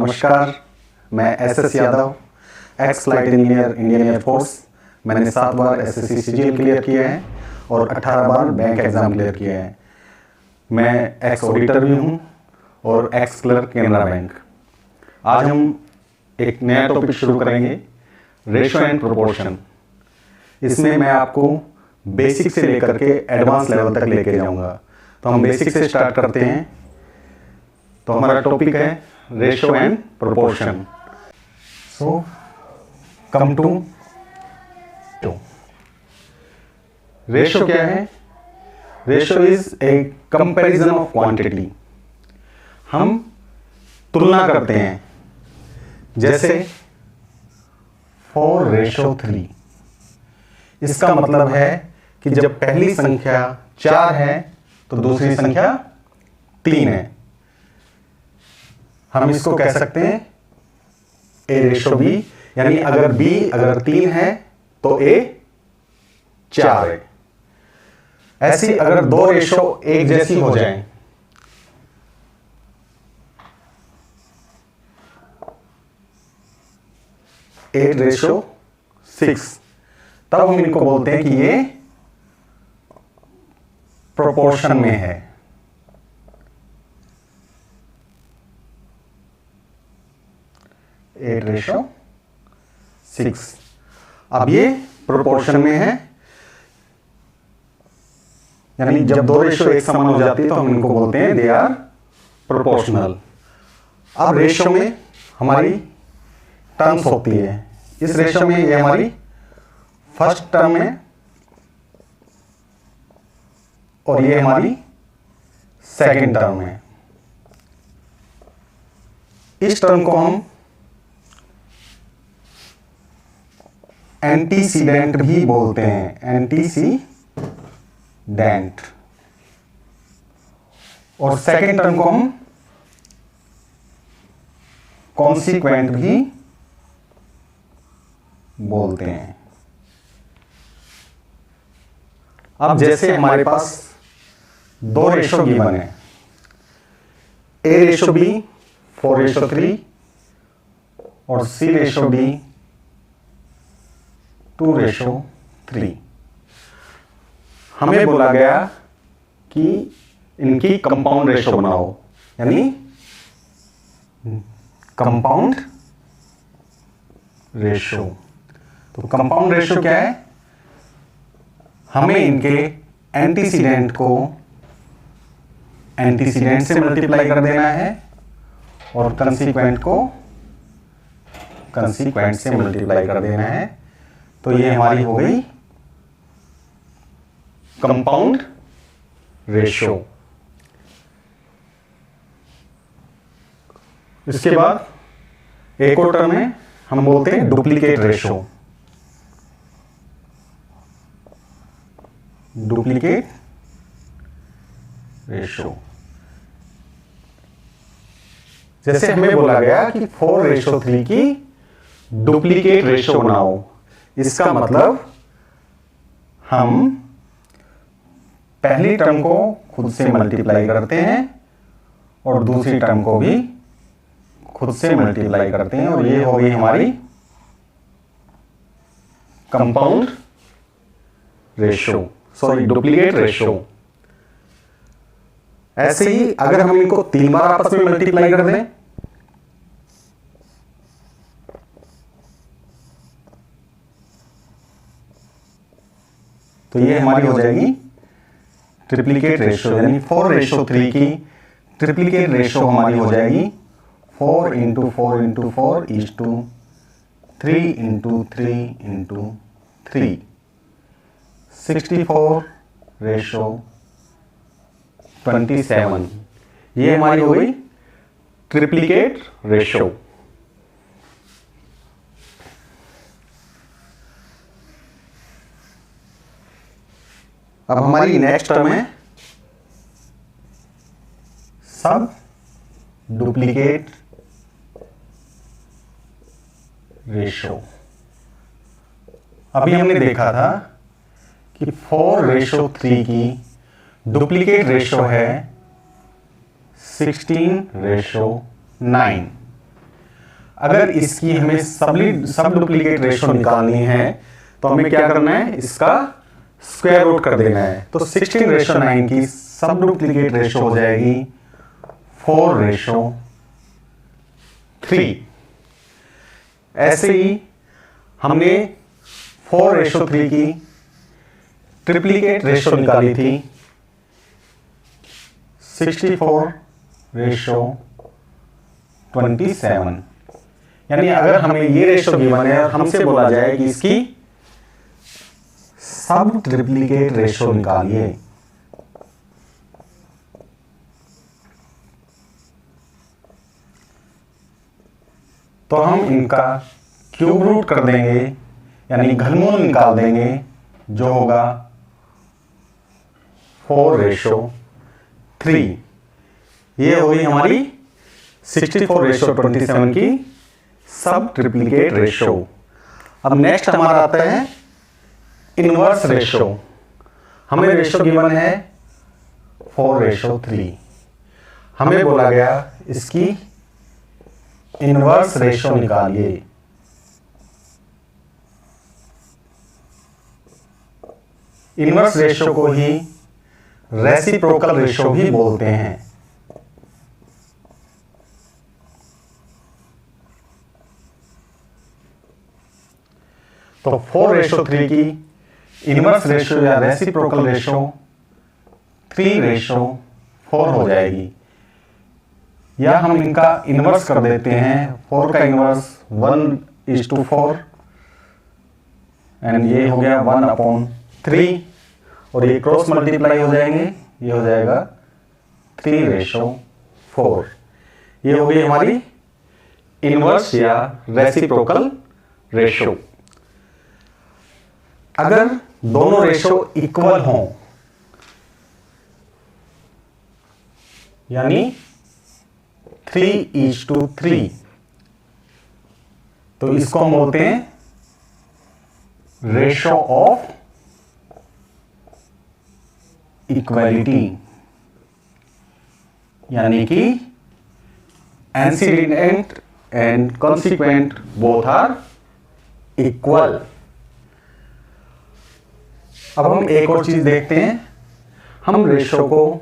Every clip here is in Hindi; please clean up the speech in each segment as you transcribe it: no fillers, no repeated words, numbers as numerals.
नमस्कार, मैं SS Yadav, x flight engineer, Indian air force. मैंने 7 बार एसएससी सीजीएल क्लियर किया है और 18 बार बैंक एग्ज़ाम क्लियर किया है। मैं एक्स ऑडिटर भी हूँ और एक्स क्लर्क कैनरा बैंक। आज हम एक नया टॉपिक शुरू करेंगे, रेशो एंड प्रोपोर्शन। इसमें मैं आपको बेसिक से लेकर के एडवांस लेवल तक लेके जाऊंगा। तो हम बेसिक से स्टार्ट करते हैं। तो हमारा टॉपिक है ratio and proportion. So come to ratio क्या है? Ratio is a comparison of quantity. हम तुलना करते हैं, जैसे 4:3। इसका मतलब है कि जब पहली संख्या 4 है तो दूसरी संख्या 3 है। हम इसको कह सकते हैं A/B, यानी अगर B अगर 3 है तो A 4 है। ऐसी अगर 2 रेशो एक जैसी हो जाए, A 8:6, तब हम इनको बोलते हैं कि ये प्रोपोर्शन में है। 8:6। अब ये प्रोपोर्शन में है, यानी जब 2 रेशो एक समान हो जाती है तो हम इनको बोलते हैं दे आर प्रोपोर्शनल। अब रेशो में हमारी टर्म्स होती है। इस रेशो में ये हमारी फर्स्ट टर्म है और ये हमारी सेकंड टर्म है। इस टर्म को हम एंटीसीडेंट भी बोलते हैं, एंटीसीडेंट। और सेकंड टर्म को हम कॉन्सिक्वेंट भी बोलते हैं। अब जैसे हमारे पास 2 रेशो गिवन है, A/B 4:3 और C/D 2:3। हमें बोला गया कि इनकी कंपाउंड रेशो बनाओ, यानी कंपाउंड रेशो। तो कंपाउंड रेशो क्या है? हमें इनके एंटीसीडेंट को एंटीसीडेंट से मल्टीप्लाई कर देना है और कंसीक्वेंट को कंसीक्वेंट से मल्टीप्लाई कर देना है। तो ये हमारी हो गई कंपाउंड रेशो। इसके बाद एक और टर्म है, हम बोलते हैं डुप्लीकेट रेशो। डुप्लीकेट रेशो, जैसे हमें बोला गया कि 4:3 की डुप्लीकेट रेशो बनाओ। इसका मतलब हम पहली टर्म को खुद से मल्टीप्लाई करते हैं और दूसरी टर्म को भी खुद से मल्टीप्लाई करते हैं, और ये हो गई हमारी compound ratio, sorry duplicate ratio. ऐसे ही अगर हम इनको 3 बार आपस में मल्टीप्लाई कर दें, तो ये हमारी हो जाएगी ट्रिप्लीकेट रेशो, यानी 4:3 की ट्रिप्लीकेट रेशो हमारी हो जाएगी 4 × 4 × 4 is to 3 × 3 × 3, 64:27। ये हमारी हो गई ट्रिप्लीकेट रेशो। अब हमारी नेक्स्ट टर्म है सब डुप्लीकेट रेशो। अभी हमने देखा था कि 4:3 की डुप्लीकेट रेशो है 16:9। अगर इसकी हमें सब डुप्लीकेट रेशो निकालनी है तो हमें क्या करना है, इसका स्क्वायर रूट कर देना है। तो 16:9 की सब डुप्लीकेट रेशो हो जाएगी 4:3। ऐसे ही हमने 4:3 की ट्रिप्लीकेट रेशो निकाली थी 64:27। यानी अगर हमें ये रेशो गिवन है और हमसे बोला जाए कि इसकी सब ट्रिप्लीकेट रेशो निकालिए, तो हम इनका क्यूब रूट कर देंगे, यानी घनमूल निकाल देंगे, जो होगा 4:3। ये हो गई हमारी 64:27 की सब ट्रिप्लीकेट रेशो। अब नेक्स्ट हमारा आता है इनवर्स रेशो। हमें रेशो गिवन है 4:3। हमें बोला गया इसकी इनवर्स रेशो निकालिए। इनवर्स रेशो को ही रेसिप्रोकल रेशो भी बोलते हैं। तो 4:3 की इनवर्स रेशो या रेसिप्रोकल रेशो 3:4 हो जाएगी, या हम इनका इनवर्स कर देते हैं। 4 का इनवर्स 1:4 एंड ये हो गया 1/3 और ये क्रॉस मल्टीप्लाई हो जाएंगे, ये हो जाएगा 3:4। ये हो गई हमारी इनवर्स या रेसिप्रोकल रेशो। अगर दोनों रेशो इक्वल हों, यानी 3:3, तो इसको हम बोलते हैं रेशो ऑफ इक्वालिटी, यानी कि antecedent and consequent both are equal. अब हम एक और चीज देखते हैं, हम रेशो को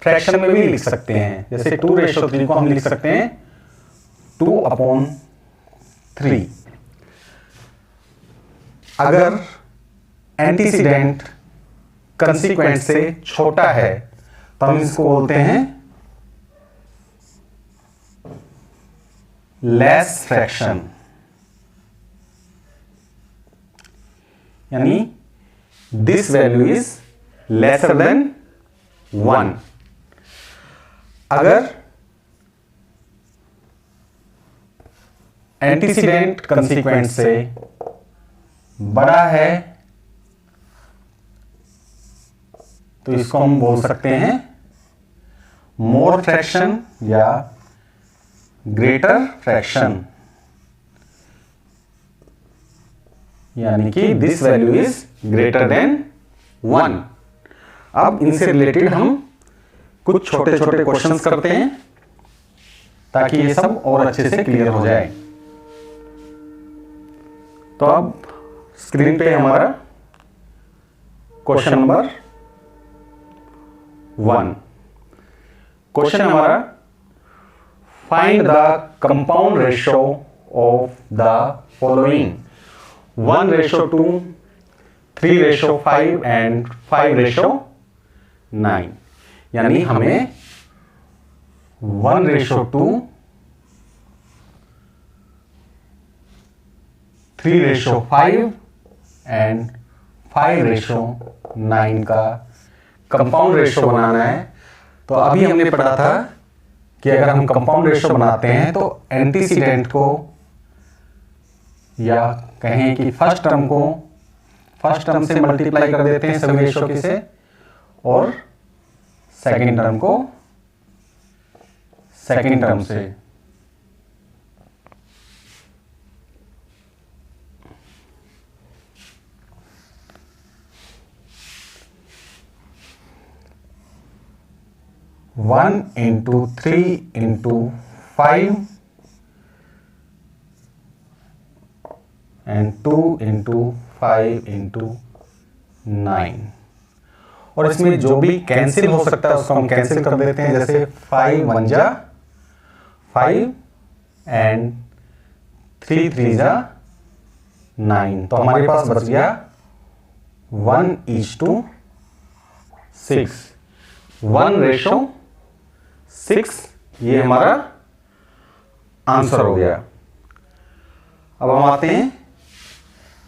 फ्रैक्शन में भी लिख सकते हैं। जैसे 2:3 को हम लिख सकते हैं 2/3। अगर एंटीसीडेंट कंसीक्वेंट से छोटा है तो हम इसको बोलते हैं लेस फ्रैक्शन, यानी this value is lesser than 1। अगर एंटीसीडेंट कंसीक्वेंट से बड़ा है तो इसको हम बोल सकते हैं मोर फ्रैक्शन या ग्रेटर फ्रैक्शन, यानी कि this value is greater than 1। अब इनसे रिलेटेड हम कुछ छोटे छोटे क्वेश्चंस करते हैं ताकि ये सब और अच्छे से क्लियर हो जाए। तो अब स्क्रीन पे हमारा क्वेश्चन नंबर 1। क्वेश्चन हमारा, find the compound ratio of the following 1:2, 3:5 and 5:9। यानी हमें 1:2, 3:5 एंड 5:9 का कंपाउंड रेशो बनाना है। तो अभी हमने पढ़ा था कि अगर हम कंपाउंड रेशो बनाते हैं तो एंटीसीडेंट को, या कहें कि फर्स्ट टर्म से मल्टीप्लाई कर देते हैं सभी रेशो के से, और सेकेंड टर्म को सेकेंड टर्म से। (1 × 3 × 5 एंड 2 इंटू 5 इंटू 9। और इसमें जो भी कैंसिल हो सकता है उसको हम कैंसिल कर देते हैं, जैसे 5 1 जा 5 एंड 3 3 जा 9। तो हमारे पास बच गया 1:6, 1:6। ये हमारा आंसर हो गया। अब हम आते हैं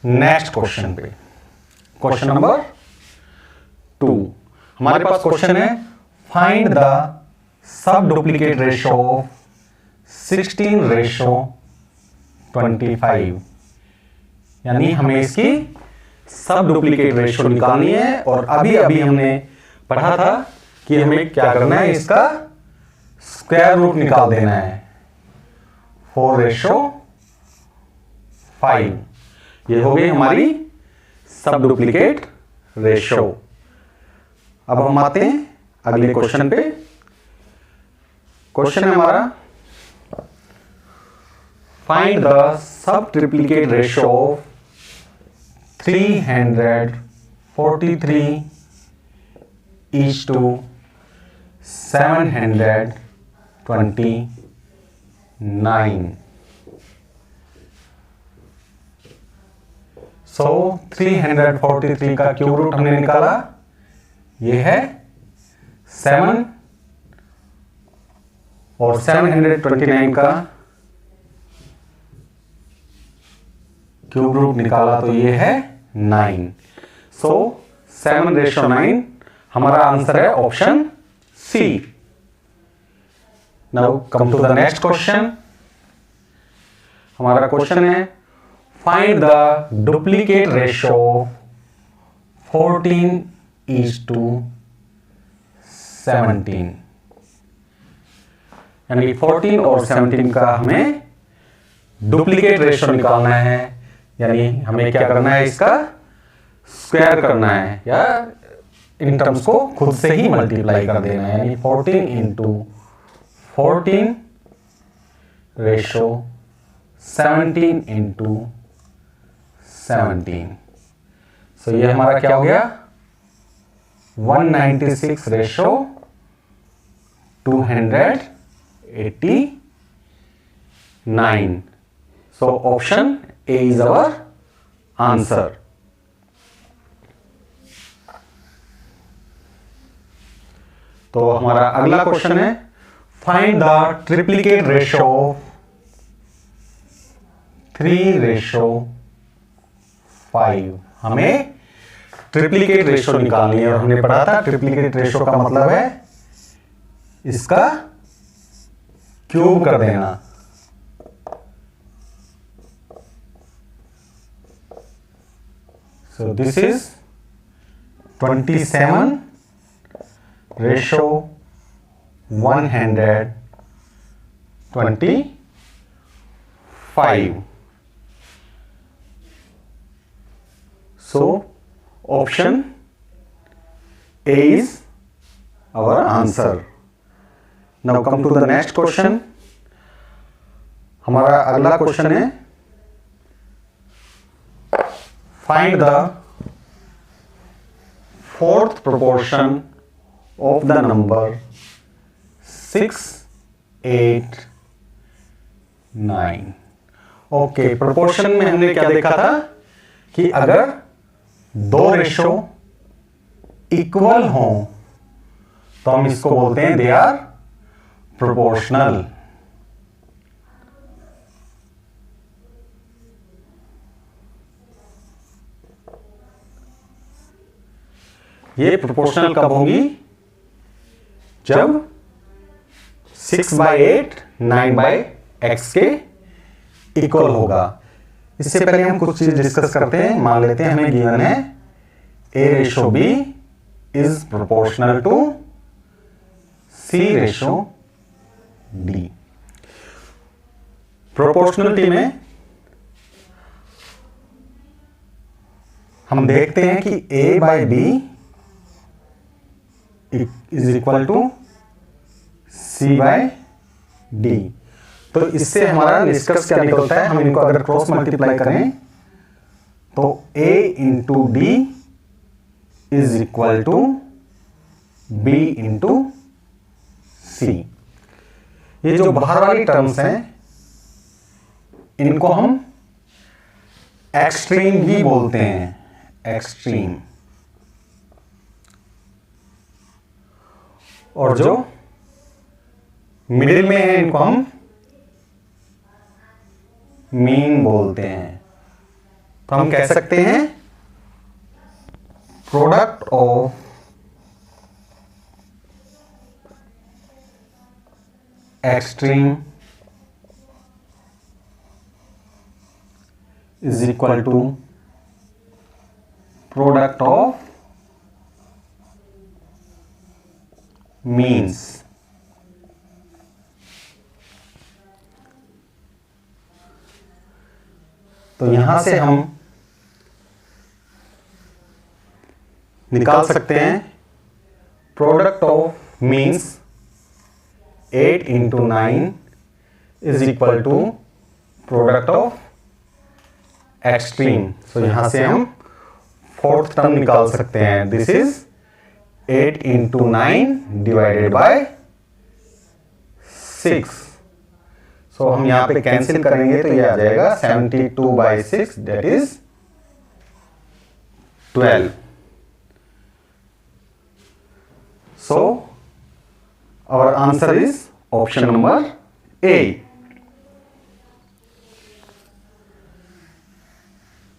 नेक्स्ट क्वेश्चन पे। क्वेश्चन नंबर 2 हमारे पास क्वेश्चन है, find the sub duplicate ratio of 16:25। यानी हमें इसकी सब डुप्लीकेट रेशो निकालनी है। और अभी अभी हमने पढ़ा था कि हमें क्या करना है, इसका स्क्वायर रूट निकाल देना है। 4:5 ये हो गई हमारी सब डुप्लीकेट रेशो। अब हम आते हैं अगले क्वेश्चन पे। क्वेश्चन है हमारा, find the sub duplicate ratio of 343:729। सो 343 का क्यूब रूट हमने निकाला, ये है 7, और 729 का क्यूब रूट निकाला तो ये है 9। सो 7:9 हमारा आंसर है option C. Now come to the next question. हमारा क्वेश्चन है, फाइंड द डुप्लीकेट रेशो 14:17। यानी 14 और 17 का हमें डुप्लीकेट रेशो निकालना है। यानी हमें क्या करना है, इसका स्क्वायर करना है, या इन टर्म्स को खुद से ही मल्टीप्लाई कर देना है। यानी 14 इंटू 14 रेशो 17 इंटू 17। सो ये हमारा क्या हो गया, 196 ratio 289। So option A is our answer. तो हमारा अगला क्वेश्चन है, फाइंड द ट्रिप्लिकेट रेशो 3:5। हमें ट्रिप्लिकेट रेशो निकालनी है, और हमने पढ़ा था ट्रिप्लिकेट रेशो का मतलब है इसका क्यूब कर देना। So this is 27:125. So option A is our answer. Now come to the next question. हमारा अगला क्वेश्चन है, find the fourth proportion of the number 689। Okay, proportion में हमने क्या देखा था कि अगर दो रेशो इक्वल हो तो हम इसको बोलते हैं दे आर प्रोपोर्शनल। ये प्रोपोर्शनल कब होंगी, जब 6/8 9/x के इक्वल होगा। इससे पहले हम कुछ चीज डिस्कस करते हैं। मान लेते हैं हमें गिवन है A/B is proportional to C/D। Proportionality में हम देखते हैं कि A/B is equal to C/D। तो इससे हमारा निष्कर्ष क्या निकलता है, हम इनको अगर क्रॉस मल्टीप्लाई करें तो A into D is equal to B into C. ये जो बाहर वाली टर्म्स हैं इनको हम एक्सट्रीम भी बोलते हैं, एक्सट्रीम। और जो मिडिल में है इनको हम मीन बोलते हैं। तो हम कह सकते हैं product of extreme is equal to product of means। तो यहां से हम निकाल सकते हैं product of means 8 into 9 is equal to product of extreme. So यहां से हम फोर्थ टर्म निकाल सकते हैं। This is 8 into 9 divided by 6। So हम यहां पे कैंसिल करेंगे तो ये आ जाएगा 72 by 6 that is 12। So our answer is option number A.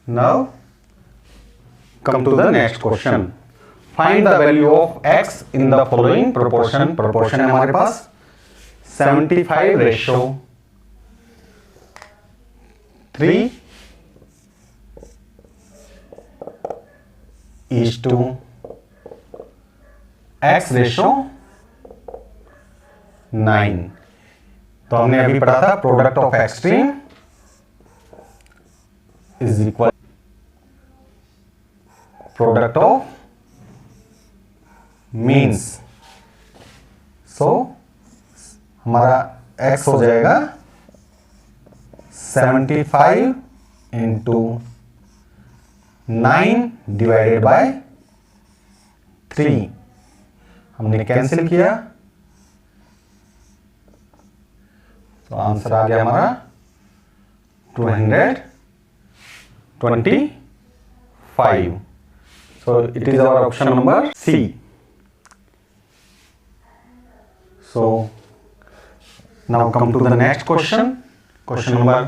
Now come to the next question. Find the value of x in the following proportion। proportion है हमारे पास 75 ratio 3 is to x ratio 9। तो हमने अभी पढ़ा था product of extreme is equal product of means. So हमारा x हो जाएगा 75 इंटू 9 डिवाइडेड बाय 3। हमने कैंसिल किया तो आंसर आ गया हमारा 225। So it is our option number C। So now come to the next question। question number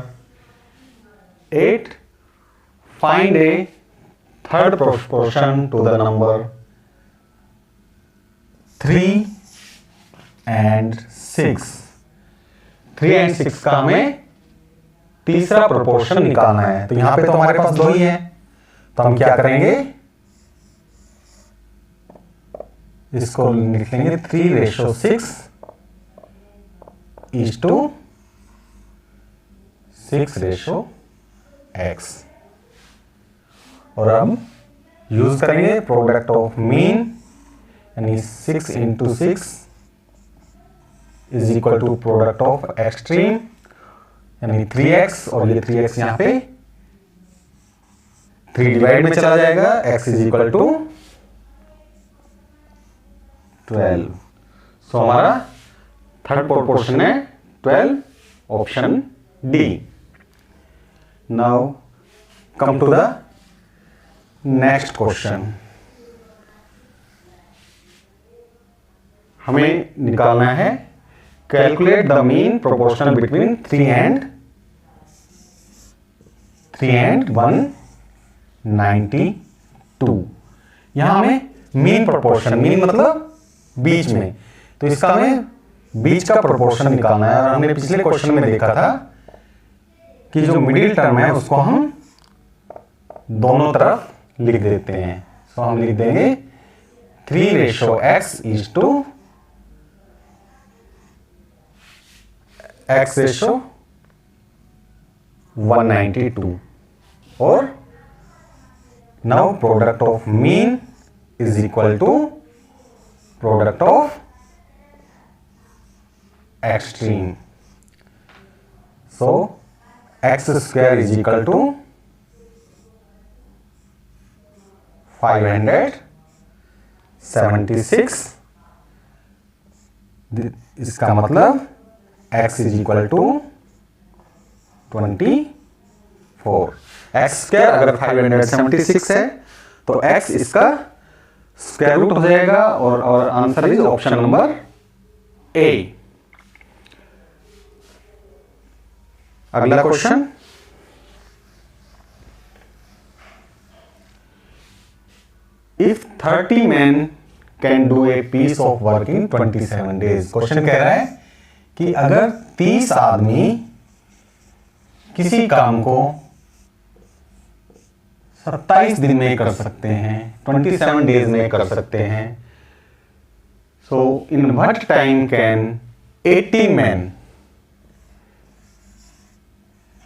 8। find a third proportion to the number 3 and 6। 3 and 6 का हमें तीसरा प्रोपोर्शन निकालना है। तो यहां पे तो हमारे पास दो ही है, तो हम क्या करेंगे इसको लिख लेंगे 3 ratio 6 is to 6 ratio x। और अब यूज करेंगे प्रोडक्ट ऑफ मीन यानी 6 into 6 is equal to product of extreme यानी 3x। और ये 3x यहां पे 3 डिवाइड में चला जाएगा, x is equal to 12। So हमारा थर्ड प्रोपोर्शन है 12, option D. Now come to the next question. हमें निकालना है calculate the mean proportional between 3 and 192। यहां हमें मीन प्रोपोर्शन, मीन मतलब बीच में, तो इसका हमें बीच का प्रोपोर्शन निकालना है। और हमने पिछले क्वेश्चन में देखा था कि जो मिडिल टर्म है उसको हम दोनों तरफ लिख देते हैं। सो हम लिख देंगे 3 ratio x is to x ratio 192। और now product of mean is equal to product of extreme. So x square is equal to 576, इसका मतलब x is equal to 24। X square अगर 576 है तो x इसका स्क्वायर रूट हो जाएगा और answer is option number A. अगला question, if 30 men can do a piece of work in 27 days। Question कह रहा है कि अगर 30 आदमी किसी काम को 27 दिन में कर सकते हैं, 27 डेज में कर सकते हैं, so in what time can 80 men,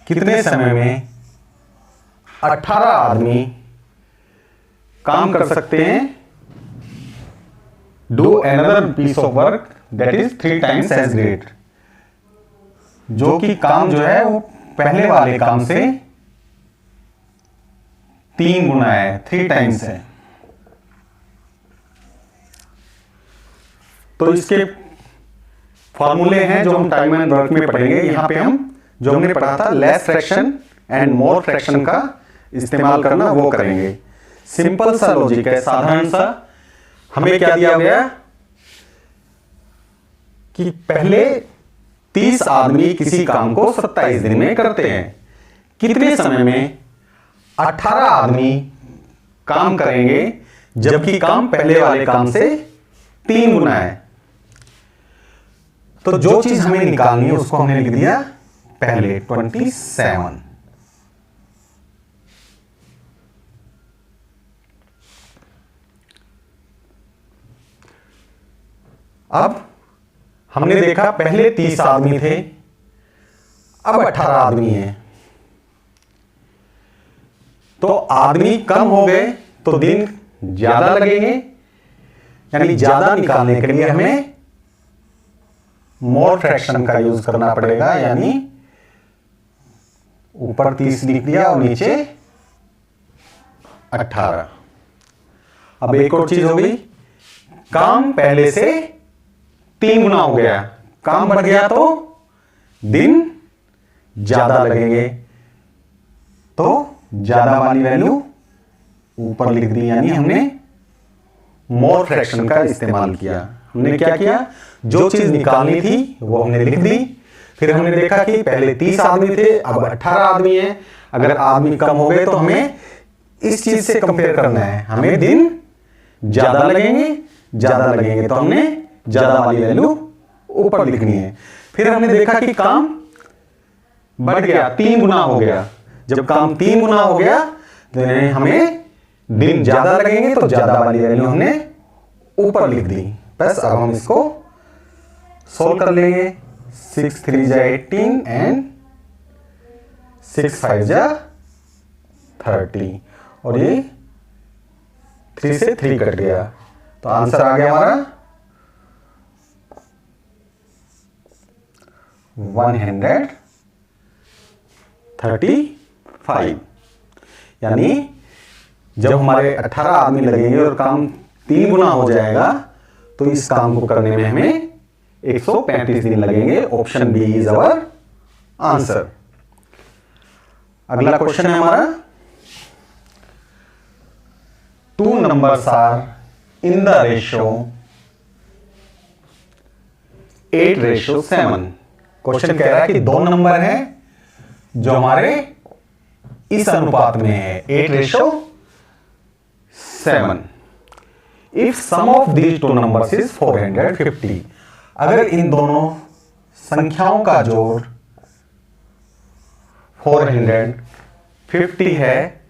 कितने समय में 18 आदमी काम कर सकते हैं, do another piece of work that is 3 times as great, जो कि काम जो है वो पहले वाले काम से 3 गुना है, 3 times है। तो इसके फॉर्मूले हैं जो हम टाइम एंड वर्क में पढ़ेंगे। यहां पे हम जो हमने पढ़ा था less fraction and more fraction का इस्तेमाल करना वो करेंगे। सिंपल सा लॉजिक है, साधारण सा। हमें क्या दिया गया कि पहले 30 आदमी किसी काम को 27 दिन में करते हैं, कितने समय में 18 आदमी काम करेंगे, जबकि काम पहले वाले काम से 3 गुना है। तो जो चीज हमें निकालनी है उसको हमने लिख दिया पहले 27। अब हमने देखा पहले 30 आदमी थे, अब 18 आदमी हैं, तो आदमी कम हो गए तो दिन ज्यादा लगेंगे, यानी ज्यादा निकालने के लिए हमें मोर फ्रैक्शन का यूज करना पड़ेगा, यानी ऊपर 30 लिख दिया और नीचे 18। अब एक और चीज हो गई, काम पहले से 3 गुना हो गया, काम बढ़ गया तो दिन ज्यादा लगेंगे, तो ज्यादा वाली वैल्यू ऊपर लिख दी, यानी हमने मोर फ्रैक्शन का इस्तेमाल किया। हमने क्या किया, जो चीज निकालनी थी वो हमने लिख दी। फिर हमने देखा कि पहले 30 आदमी थे, अब 18 आदमी हैं। अगर आदमी कम हो गए तो हमें इस चीज से कंपेयर करना है, हमें दिन ज्यादा लगेंगे, तो हमने ज्यादा वाली वैल्यू ऊपर लिखनी है। फिर हमने देखा कि काम बढ़ गया, 3 गुना हो गया। जब काम 3 गुना हो गया तो हमें दिन ज्यादा लगेंगे, तो ज्यादा वाली वैल्यू हमने ऊपर लिख दी। बस अब हम इसको सोल्व कर लेंगे। 6 3 जा 18 एंड 6 5 जा 30, और ये 3 से 3 कट गया, तो आंसर आ गया हमारा 135। यानी जब हमारे 18 आदमी लगेंगे और काम 3 गुना हो जाएगा तो इस काम को करने में हमें 135 दिन लगेंगे। Option B is our answer. अगला क्वेश्चन है हमारा, 2 numbers are in the ratio 8:7। Question कह रहा है कि 2 नंबर हैं जो हमारे इस अनुपात में है 8:7। If sum of these 2 numbers is 450, अगर इन दोनों संख्याओं का जोड़ 450 है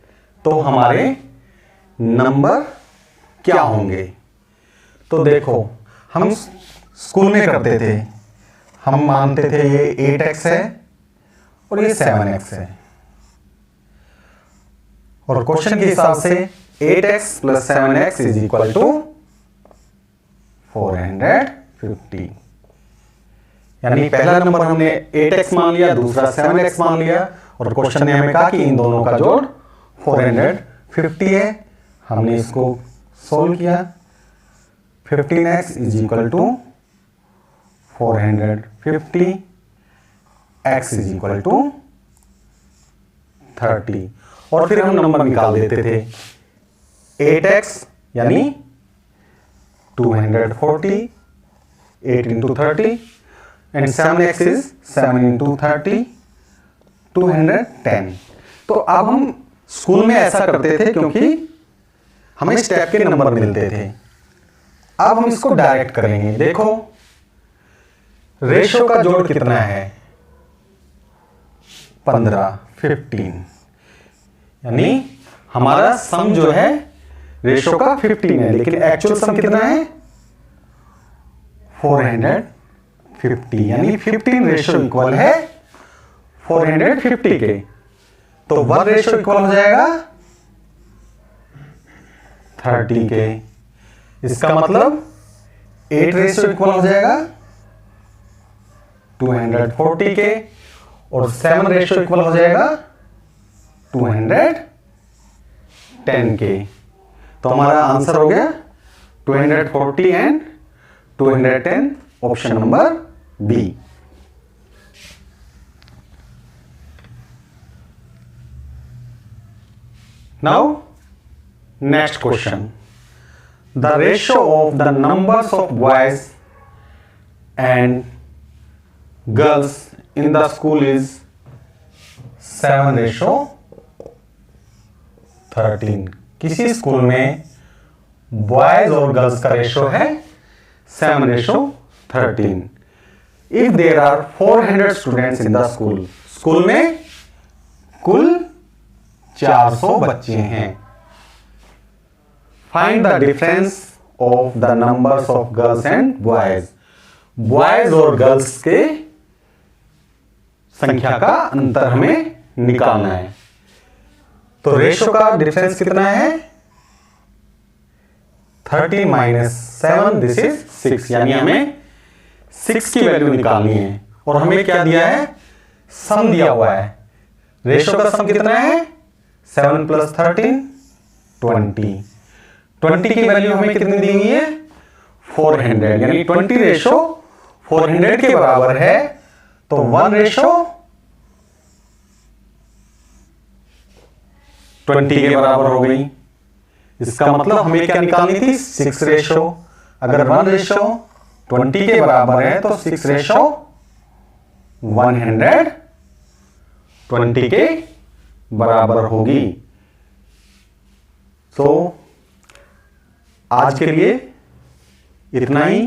तो हमारे नंबर क्या होंगे। तो देखो, हम स्कूल में करते थे, हम मानते थे ये 8x है और ये 7x है, और क्वेश्चन के हिसाब से 8x + 7x is equal to 450। यानी पहला नंबर हमने 8x मान लिया, दूसरा 7x मान लिया, और क्वेश्चन ने हमें कहा कि इन दोनों का जोड़ 450 है। हमने इसको सोल्व किया। 15x is equal to 450, x is equal to 30, और फिर हम नंबर निकाल देते थे। 8x यानी 240, 8 into 30, and 7x is 7 into 30, 210। तो अब हम स्कूल में ऐसा करते थे क्योंकि हमें स्टेप के नंबर मिलते थे। अब हम इसको डायरेक्ट करेंगे। देखो रेशो का जोड़ कितना है, 15, 15, यानी हमारा सम जो है रेशो का 15 है, लेकिन एक्चुअल सम कितना है 450, यानी 15 रेशो इक्वल है 450 के। तो 1 रेशो इक्वल हो जाएगा 30 के। इसका मतलब 8 रेशो इक्वल हो जाएगा 240 के, और 7 रेशो इक्वल हो जाएगा 210 के। तो हमारा आंसर हो गया 240 and 210, option number B. Now, next question. The ratio of the numbers of boys and girls in the school is 7:13. किसी स्कूल में बॉयज और गर्ल्स का रेशो है 7:13. If there are 400 students in the school, school में कुल 400 बच्चे हैं। Find the difference of the numbers of girls and boys. Boys और गर्ल्स के संख्या का अंतर हमें निकालना है। तो रेशो का डिफरेंस कितना है 30 माइनस 7, दिस इज 6, यानी हमें 6 की वैल्यू निकालनी है। और हमें क्या दिया है, सम दिया हुआ है। रेशो का सम कितना है 7 प्लस 13, 20। 20 की वैल्यू हमें कितनी दी हुई है 400, यानी 20 रेशो 400 के बराबर है। तो 1 रेशो 20 के बराबर हो गई। इसका मतलब हमें क्या निकालनी थी 6 रेशो। अगर 1 रेशो 20 के बराबर है तो 6 रेशो 120 के बराबर होगी। तो आज के लिए इतना ही।